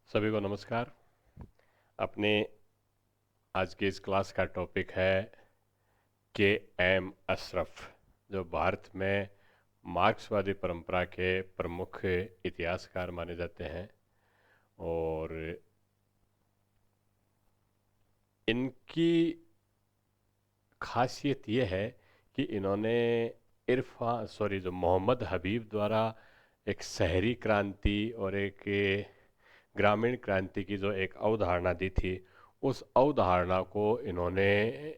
सभी को नमस्कार। अपने आज की इस क्लास का टॉपिक है के एम अशरफ, जो भारत में मार्क्सवादी परंपरा के प्रमुख इतिहासकार माने जाते हैं। और इनकी खासियत ये है कि इन्होंने जो मोहम्मद हबीब द्वारा एक शहरी क्रांति और एक ग्रामीण क्रांति की जो एक अवधारणा दी थी, उस अवधारणा को इन्होंने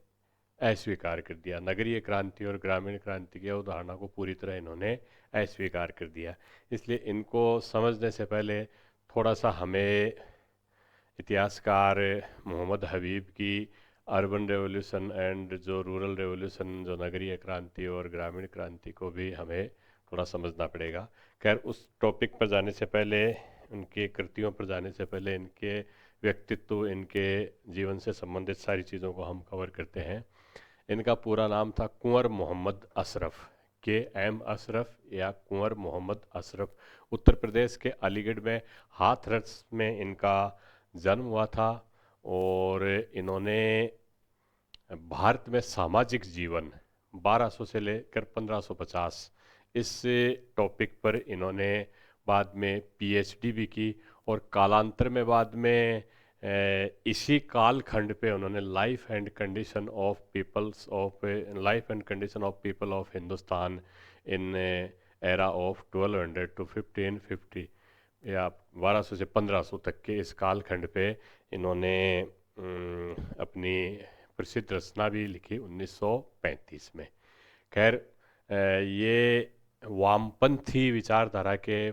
अस्वीकार कर दिया। नगरीय क्रांति और ग्रामीण क्रांति की अवधारणा को पूरी तरह इन्होंने अस्वीकार कर दिया। इसलिए इनको समझने से पहले थोड़ा सा हमें इतिहासकार मोहम्मद हबीब की अर्बन रेवोल्यूशन एंड जो रूरल रेवोल्यूशन, जो नगरीय क्रांति और ग्रामीण क्रांति को भी हमें थोड़ा समझना पड़ेगा। खैर, उस टॉपिक पर जाने से पहले, उनके कृतियों पर जाने से पहले, इनके व्यक्तित्व, इनके जीवन से संबंधित सारी चीज़ों को हम कवर करते हैं। इनका पूरा नाम था कुंवर मोहम्मद अशरफ, के एम अशरफ या कुंवर मोहम्मद अशरफ। उत्तर प्रदेश के अलीगढ़ में हाथरस में इनका जन्म हुआ था। और इन्होंने भारत में सामाजिक जीवन 1200 से लेकर 1550 इस टॉपिक पर इन्होंने बाद में पीएचडी भी की। और कालांतर में बाद में इसी कालखंड पे उन्होंने life and condition of people of Hindustan in era of 1200 to 1550 या 1200 से 1500 तक के इस कालखंड पे इन्होंने अपनी प्रसिद्ध रचना भी लिखी 1935 में। खैर, ये वामपंथी विचारधारा के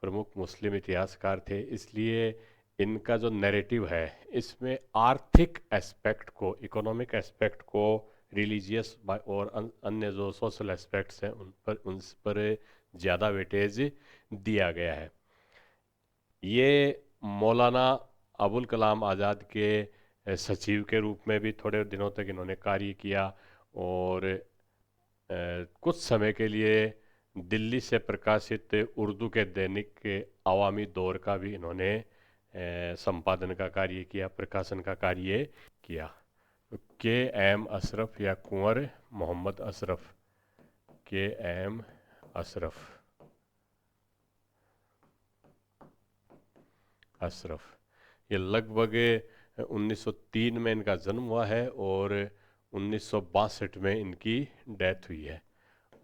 प्रमुख मुस्लिम इतिहासकार थे। इसलिए इनका जो नैरेटिव है, इसमें आर्थिक एस्पेक्ट को, इकोनॉमिक एस्पेक्ट को, रिलीजियस और अन्य जो सोशल एस्पेक्ट्स हैं उन पर ज़्यादा वेटेज दिया गया है। ये मौलाना अबुल कलाम आज़ाद के सचिव के रूप में भी थोड़े दिनों तक इन्होंने कार्य किया। और कुछ समय के लिए दिल्ली से प्रकाशित उर्दू के दैनिक के अवामी दौर का भी इन्होंने संपादन का कार्य किया, प्रकाशन का कार्य किया। के एम अशरफ या कुंवर मोहम्मद अशरफ, के एम अशरफ अशरफ, ये लगभग 1903 में इनका जन्म हुआ है और 1962 में इनकी डेथ हुई है।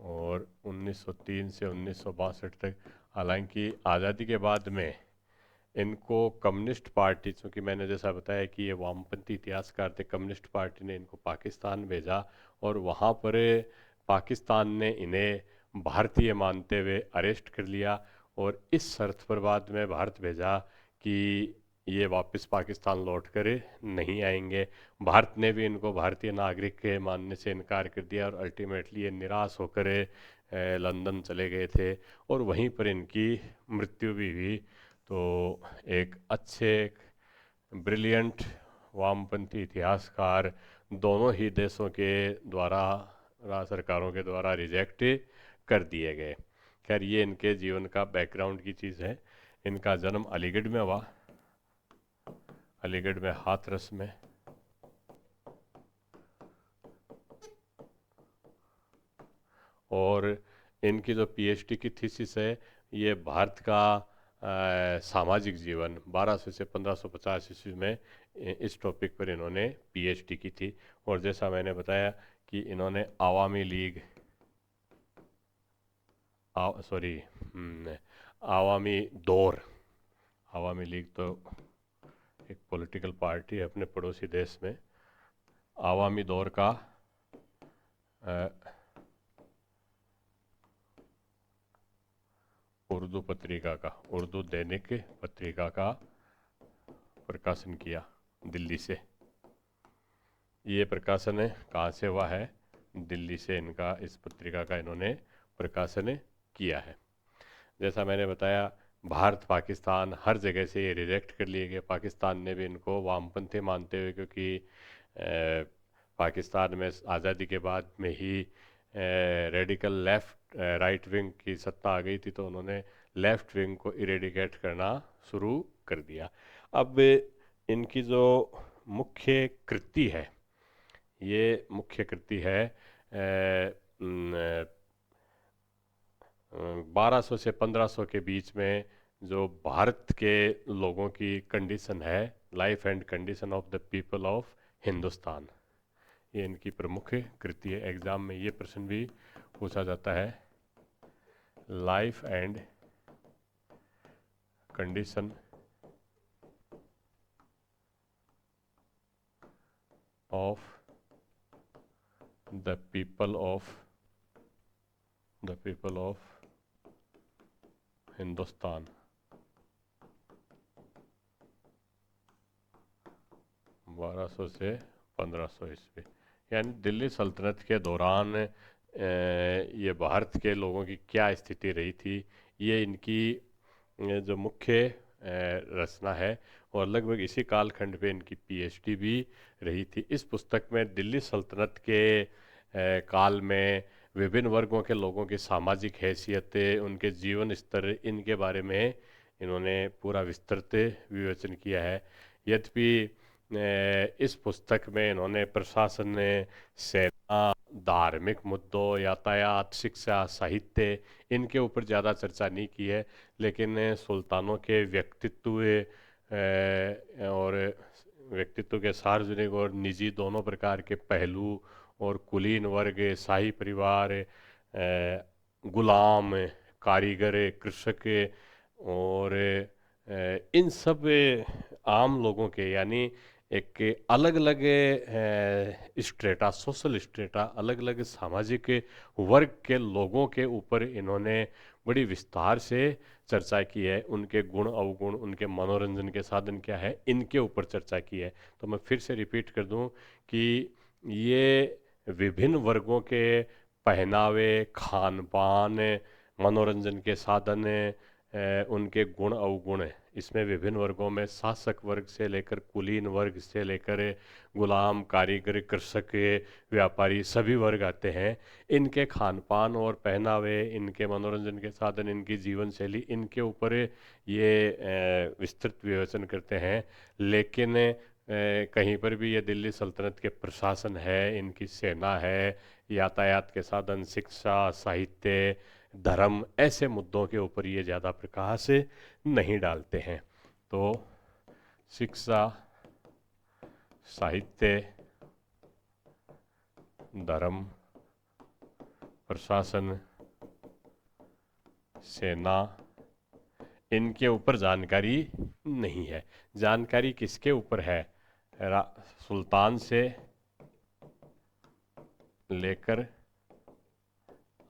और 1903 से 1962 तक, हालांकि आज़ादी के बाद में इनको कम्युनिस्ट पार्टी, चूँकि मैंने जैसा बताया कि ये वामपंथी इतिहासकार थे, कम्युनिस्ट पार्टी ने इनको पाकिस्तान भेजा और वहाँ पर पाकिस्तान ने इन्हें भारतीय मानते हुए अरेस्ट कर लिया। और इस शर्त पर बाद में भारत भेजा कि ये वापस पाकिस्तान लौट कर नहीं आएंगे। भारत ने भी इनको भारतीय नागरिक के मानने से इनकार कर दिया और अल्टीमेटली ये निराश होकर लंदन चले गए थे और वहीं पर इनकी मृत्यु भी हुई। तो एक अच्छे, ब्रिलियंट वामपंथी इतिहासकार दोनों ही देशों के द्वारा, सरकारों के द्वारा रिजेक्ट कर दिए गए। खैर, ये इनके जीवन का बैकग्राउंड की चीज़ है। इनका जन्म अलीगढ़ में हुआ, अलीगढ़ में हाथरस में। और इनकी जो पीएचडी की थीसिस है, ये भारत का सामाजिक जीवन 1200 से 1550 ईस्वी में इस टॉपिक पर इन्होंने पीएचडी की थी। और जैसा मैंने बताया कि इन्होंने आवामी लीग, आवामी दौर, आवामी लीग तो एक पॉलिटिकल पार्टी है अपने पड़ोसी देश में, आवामी दौर का उर्दू पत्रिका का, उर्दू दैनिक पत्रिका का प्रकाशन किया दिल्ली से। ये प्रकाशन कहाँ से हुआ है? दिल्ली से इनका, इस पत्रिका का इन्होंने प्रकाशन किया है। जैसा मैंने बताया, भारत पाकिस्तान हर जगह से ये रिजेक्ट कर लिए गए। पाकिस्तान ने भी इनको वामपंथी मानते हुए, क्योंकि पाकिस्तान में आज़ादी के बाद में ही रेडिकल लेफ्ट राइट विंग की सत्ता आ गई थी, तो उन्होंने लेफ्ट विंग को इरेडिकेट करना शुरू कर दिया। अब इनकी जो मुख्य कृति है, ये मुख्य कृति है 1200 से 1500 के बीच में जो भारत के लोगों की कंडीशन है, life and condition of the people of Hindustan, ये इनकी प्रमुख कृति है। एग्जाम में ये प्रश्न भी पूछा जाता है, life and condition of the people of Hindustan, 1200 से 1500 ईस्वी। यानी दिल्ली सल्तनत के दौरान ये भारत के लोगों की क्या स्थिति रही थी, ये इनकी जो मुख्य रचना है, और लगभग इसी कालखंड पे इनकी पीएचडी भी रही थी। इस पुस्तक में दिल्ली सल्तनत के काल में विभिन्न वर्गों के लोगों की सामाजिक हैसियतें, उनके जीवन स्तर, इनके बारे में इन्होंने पूरा विस्तृत विवेचन किया है। यद्यपि इस पुस्तक में इन्होंने प्रशासन, सेना, धार्मिक मुद्दों, यातायात, शिक्षा, साहित्य, इनके ऊपर ज़्यादा चर्चा नहीं की है, लेकिन सुल्तानों के व्यक्तित्व और व्यक्तित्व के सार्वजनिक और निजी दोनों प्रकार के पहलू, और कुलीन वर्ग, शाही परिवार, गुलाम, कारीगर, कृषक, और इन सब आम लोगों के, यानी एक अलग अलग स्ट्रेटा, सोशल स्ट्रेटा, अलग अलग सामाजिक वर्ग के लोगों के ऊपर इन्होंने बड़ी विस्तार से चर्चा की है। उनके गुण अवगुण, उनके मनोरंजन के साधन क्या है, इनके ऊपर चर्चा की है। तो मैं फिर से रिपीट कर दूं कि ये विभिन्न वर्गों के पहनावे, खान पान, मनोरंजन के साधन, उनके गुण अवगुण, इसमें विभिन्न वर्गों में शासक वर्ग से लेकर कुलीन वर्ग से लेकर गुलाम, कारीगर, कृषक, व्यापारी, सभी वर्ग आते हैं। इनके खान पान और पहनावे, इनके मनोरंजन के साधन, इनकी जीवन शैली, इनके ऊपर ये विस्तृत विवेचन करते हैं। लेकिन कहीं पर भी ये दिल्ली सल्तनत के प्रशासन है, इनकी सेना है, यातायात के साधन, शिक्षा, साहित्य, धर्म, ऐसे मुद्दों के ऊपर ये ज़्यादा प्रकाश नहीं डालते हैं। तो शिक्षा, साहित्य, धर्म, प्रशासन, सेना, इनके ऊपर जानकारी नहीं है। जानकारी किसके ऊपर है? सुल्तान से लेकर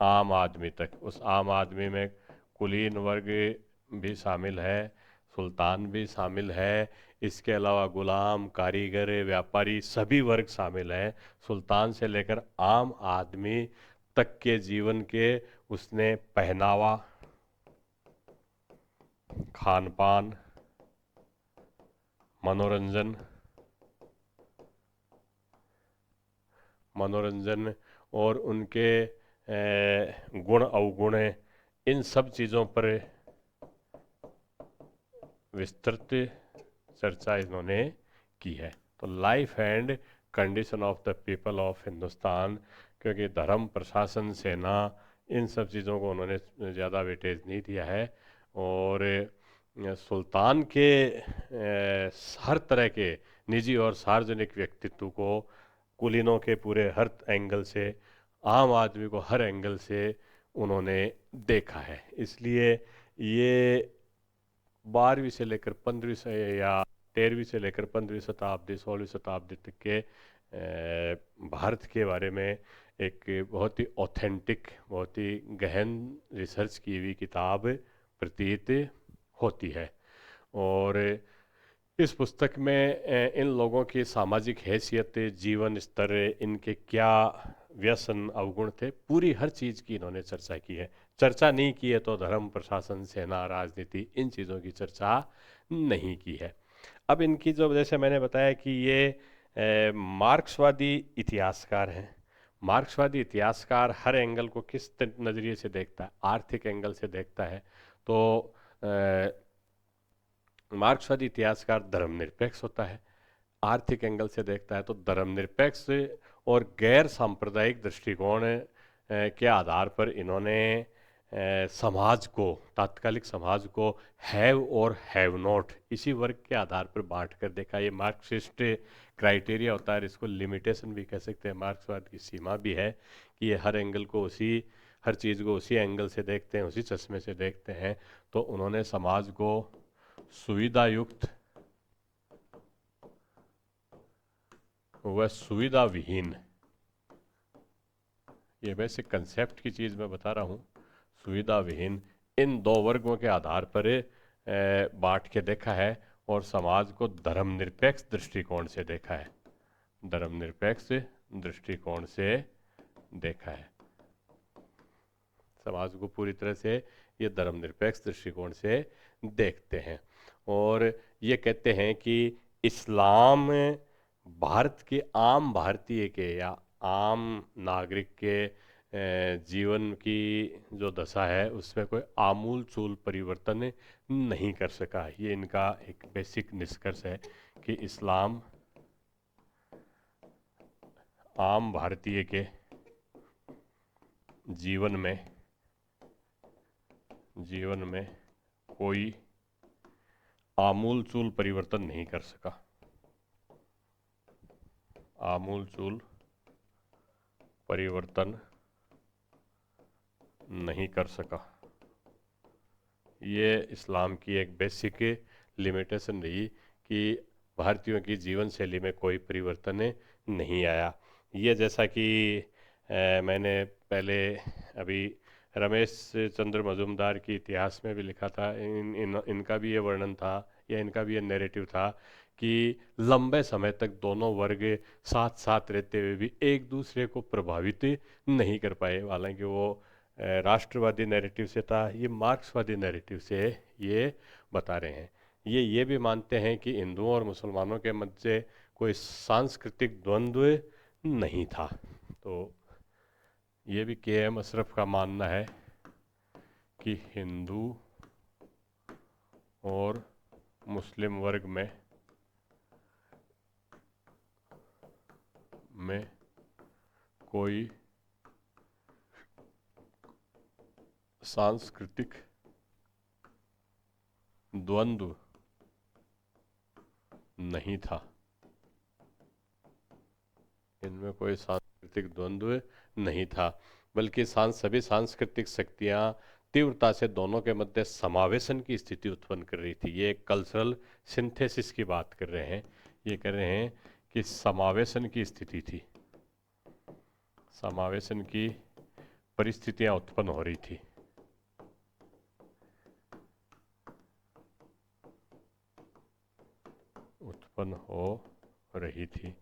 आम आदमी तक। उस आम आदमी में कुलीन वर्ग भी शामिल है, सुल्तान भी शामिल है, इसके अलावा गुलाम, कारीगर, व्यापारी, सभी वर्ग शामिल हैं। सुल्तान से लेकर आम आदमी तक के जीवन के उसने पहनावा, खान पान, मनोरंजन और उनके गुण अवगुण, इन सब चीज़ों पर विस्तृत चर्चा इन्होंने की है। तो life and condition of the people of Hindustan, क्योंकि धर्म, प्रशासन, सेना, इन सब चीज़ों को उन्होंने ज़्यादा वेटेज नहीं दिया है, और सुल्तान के हर तरह के निजी और सार्वजनिक व्यक्तित्व को कुलीनों के पूरे हर एंगल से, आम आदमी को हर एंगल से उन्होंने देखा है। इसलिए ये 12वीं से लेकर 15वीं से, या 13वीं से लेकर 15वीं शताब्दी, 16वीं शताब्दी तक के भारत के बारे में एक बहुत ही ऑथेंटिक, बहुत ही गहन रिसर्च की हुई किताब प्रतीत होती है। और इस पुस्तक में इन लोगों की सामाजिक हैसियत, जीवन स्तर, इनके क्या व्यसन अवगुण थे, पूरी हर चीज़ की इन्होंने चर्चा की है। चर्चा नहीं की है तो धर्म, प्रशासन, सेना, राजनीति, इन चीज़ों की चर्चा नहीं की है। अब इनकी जो, जैसे मैंने बताया कि ये मार्क्सवादी इतिहासकार हैं। मार्क्सवादी इतिहासकार हर एंगल को किस नज़रिए से देखता है? आर्थिक एंगल से देखता है। तो मार्क्सवादी इतिहासकार धर्मनिरपेक्ष होता है, आर्थिक एंगल से देखता है तो धर्मनिरपेक्ष और गैर सांप्रदायिक दृष्टिकोण के आधार पर इन्होंने समाज को, तात्कालिक समाज को हैव और हैव नॉट इसी वर्ग के आधार पर बांट कर देखा। ये मार्क्सिस्ट क्राइटेरिया होता है, इसको लिमिटेशन भी कह सकते हैं, मार्क्सवाद की सीमा भी है कि ये हर चीज़ को उसी एंगल से देखते हैं, उसी चश्मे से देखते हैं। तो उन्होंने समाज को सुविधा युक्त व सुविधा विहीन, ये बेसिक कंसेप्ट की चीज़ मैं बता रहा हूँ, सुविधा विहीन, इन दो वर्गों के आधार पर बांट के देखा है और समाज को धर्मनिरपेक्ष दृष्टिकोण से देखा है, धर्मनिरपेक्ष दृष्टिकोण से देखा है। समाज को पूरी तरह से ये धर्मनिरपेक्ष दृष्टिकोण से देखते हैं और ये कहते हैं कि इस्लाम भारत के आम भारतीय के या आम नागरिक के जीवन की जो दशा है उसमें कोई आमूल चूल परिवर्तन नहीं कर सका। ये इनका एक बेसिक निष्कर्ष है कि इस्लाम आम भारतीय के जीवन में कोई आमूल चूल परिवर्तन नहीं कर सका, आमूल चूल परिवर्तन नहीं कर सका। ये इस्लाम की एक बेसिक लिमिटेशन रही कि भारतीयों की जीवन शैली में कोई परिवर्तन नहीं आया। ये जैसा कि मैंने पहले अभी रमेश चंद्र मजुमदार की इतिहास में भी लिखा था, इनका भी ये वर्णन था या इनका भी ये नैरेटिव था कि लंबे समय तक दोनों वर्ग साथ साथ रहते हुए भी एक दूसरे को प्रभावित नहीं कर पाए। हालांकि वो राष्ट्रवादी नैरेटिव से था, ये मार्क्सवादी नैरेटिव से ये बता रहे हैं। ये भी मानते हैं कि हिंदुओं और मुसलमानों के मध्य कोई सांस्कृतिक द्वंद्व नहीं था। तो ये भी के.एम. अशरफ का मानना है कि हिंदू और मुस्लिम वर्ग में कोई सांस्कृतिक द्वंद्व नहीं था, इनमें कोई सांस्कृतिक द्वंद्व नहीं था, बल्कि सभी सांस्कृतिक शक्तियां तीव्रता से दोनों के मध्य समावेशन की स्थिति उत्पन्न कर रही थी। ये कल्चरल सिंथेसिस की बात कर रहे हैं, ये कह रहे हैं कि समावेशन की स्थिति थी, समावेशन की परिस्थितियां उत्पन्न हो रही थी।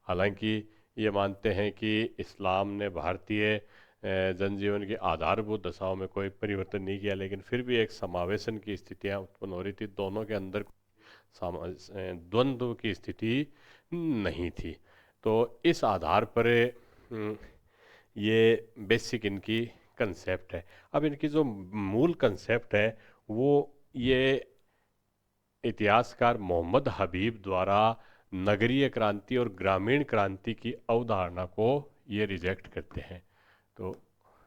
हालांकि ये मानते हैं कि इस्लाम ने भारतीय जनजीवन की आधारभूत दशाओं में कोई परिवर्तन नहीं किया, लेकिन फिर भी एक समावेशन की स्थितियां उत्पन्न हो रही थी, दोनों के अंदर द्वंद्व की स्थिति नहीं थी। तो इस आधार पर ये बेसिक इनकी कंसेप्ट है। अब इनकी जो मूल कंसेप्ट है वो ये इतिहासकार मोहम्मद हबीब द्वारा नगरीय क्रांति और ग्रामीण क्रांति की अवधारणा को ये रिजेक्ट करते हैं। तो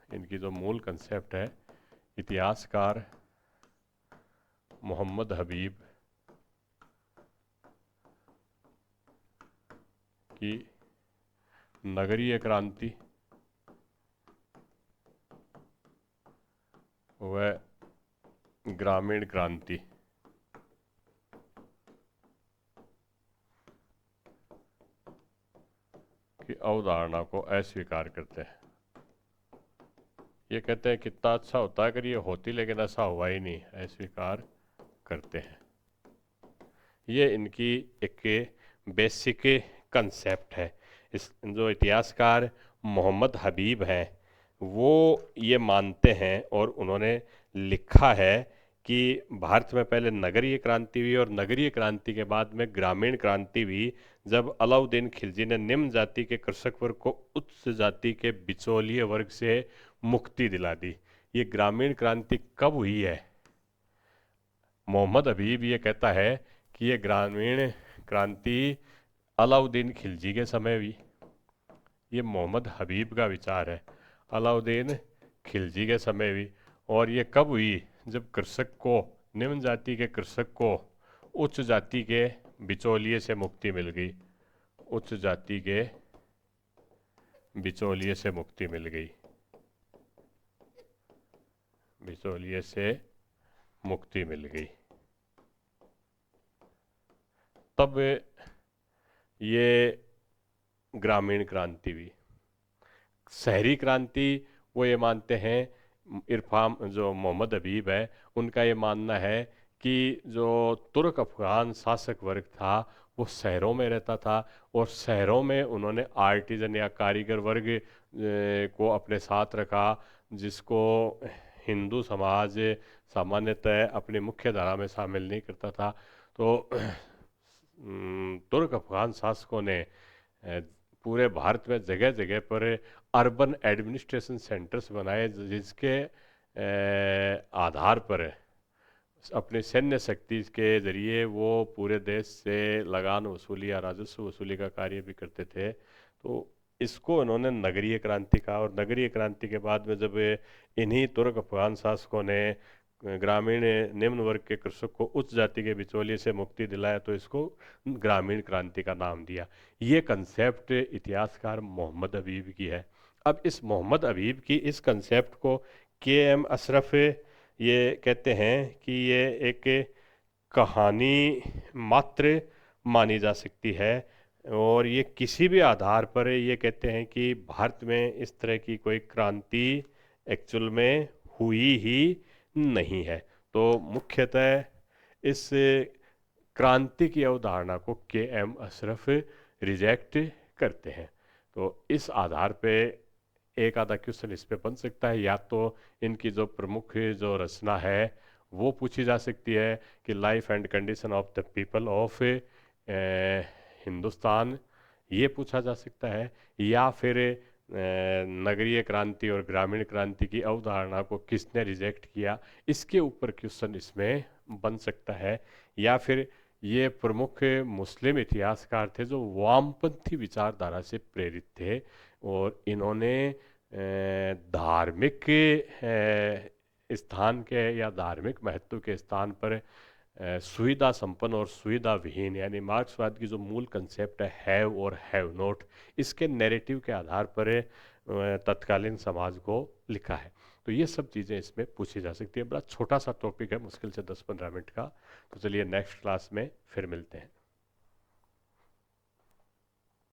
इनकी जो मूल कंसेप्ट है, इतिहासकार मोहम्मद हबीब की नगरीय क्रांति व ग्रामीण क्रांति की अवधारणा को अस्वीकार करते हैं। ये कहते हैं कितना अच्छा होता है अगर ये होती, लेकिन ऐसा हुआ ही नहीं, अस्वीकार करते हैं। ये इनकी एक बेसिक कंसेप्ट है। इस जो इतिहासकार मोहम्मद हबीब हैं वो ये मानते हैं और उन्होंने लिखा है कि भारत में पहले नगरीय क्रांति हुई और नगरीय क्रांति के बाद में ग्रामीण क्रांति हुई, जब अलाउद्दीन खिलजी ने निम्न जाति के कृषक वर्ग को उच्च जाति के बिचौलिए वर्ग से मुक्ति दिला दी। ये ग्रामीण क्रांति कब हुई है? मोहम्मद हबीब ये कहता है कि ये ग्रामीण क्रांति अलाउद्दीन खिलजी के समय हुई। ये मोहम्मद हबीब का विचार है, अलाउद्दीन खिलजी के समय हुई। और ये कब हुई? जब कृषक को, निम्न जाति के कृषक को उच्च जाति के बिचौलिए से मुक्ति मिल गई। उच्च जाति के बिचौलिए से मुक्ति मिल गई, बिचौलिए से मुक्ति मिल गई। तब ये ग्रामीण क्रांति हुई। शहरी क्रांति वो ये मानते हैं, इरफान जो मोहम्मद हबीब है उनका ये मानना है कि जो तुर्क अफगान शासक वर्ग था वो शहरों में रहता था, और शहरों में उन्होंने आर्टिजन या कारीगर वर्ग को अपने साथ रखा, जिसको हिंदू समाज सामान्यतः अपनी मुख्य धारा में शामिल नहीं करता था। तो तुर्क अफगान शासकों ने पूरे भारत में जगह जगह पर अर्बन एडमिनिस्ट्रेशन सेंटर्स बनाए, जिसके आधार पर अपनी सैन्य शक्ति के जरिए वो पूरे देश से लगान वसूली या राजस्व वसूली का कार्य भी करते थे। तो इसको इन्होंने नगरीय क्रांति कहा। और नगरीय क्रांति के बाद में जब इन्हीं तुर्क अफगान शासकों ने ग्रामीण निम्न वर्ग के कृषक को उच्च जाति के बिचौलिए से मुक्ति दिलाया, तो इसको ग्रामीण क्रांति का नाम दिया। ये कंसेप्ट इतिहासकार मोहम्मद हबीब की है। अब इस मोहम्मद हबीब की इस कंसेप्ट को के.एम. अशरफ ये कहते हैं कि ये एक कहानी मात्र मानी जा सकती है, और ये किसी भी आधार पर ये कहते हैं कि भारत में इस तरह की कोई क्रांति एक्चुअल में हुई ही नहीं है। तो मुख्यतः इस क्रांति की अवधारणा को के.एम. अशरफ रिजेक्ट करते हैं। तो इस आधार पे एक आधा क्वेश्चन इस पे बन सकता है, या तो इनकी जो प्रमुख जो रचना है वो पूछी जा सकती है कि life and condition of the people of Hindustan, ये पूछा जा सकता है, या फिर नगरीय क्रांति और ग्रामीण क्रांति की अवधारणा को किसने रिजेक्ट किया, इसके ऊपर क्वेश्चन इसमें बन सकता है। या फिर ये प्रमुख मुस्लिम इतिहासकार थे जो वामपंथी विचारधारा से प्रेरित थे, और इन्होंने धार्मिक स्थान के या धार्मिक महत्व के स्थान पर सुविधा संपन्न और सुविधा विहीन, यानी मार्क्सवाद की जो मूल कंसेप्ट है हैव और हैव नॉट, इसके नैरेटिव के आधार पर तत्कालीन समाज को लिखा है। तो ये सब चीज़ें इसमें पूछी जा सकती है। बड़ा छोटा सा टॉपिक है, मुश्किल से 10-15 मिनट का। तो चलिए नेक्स्ट क्लास में फिर मिलते हैं।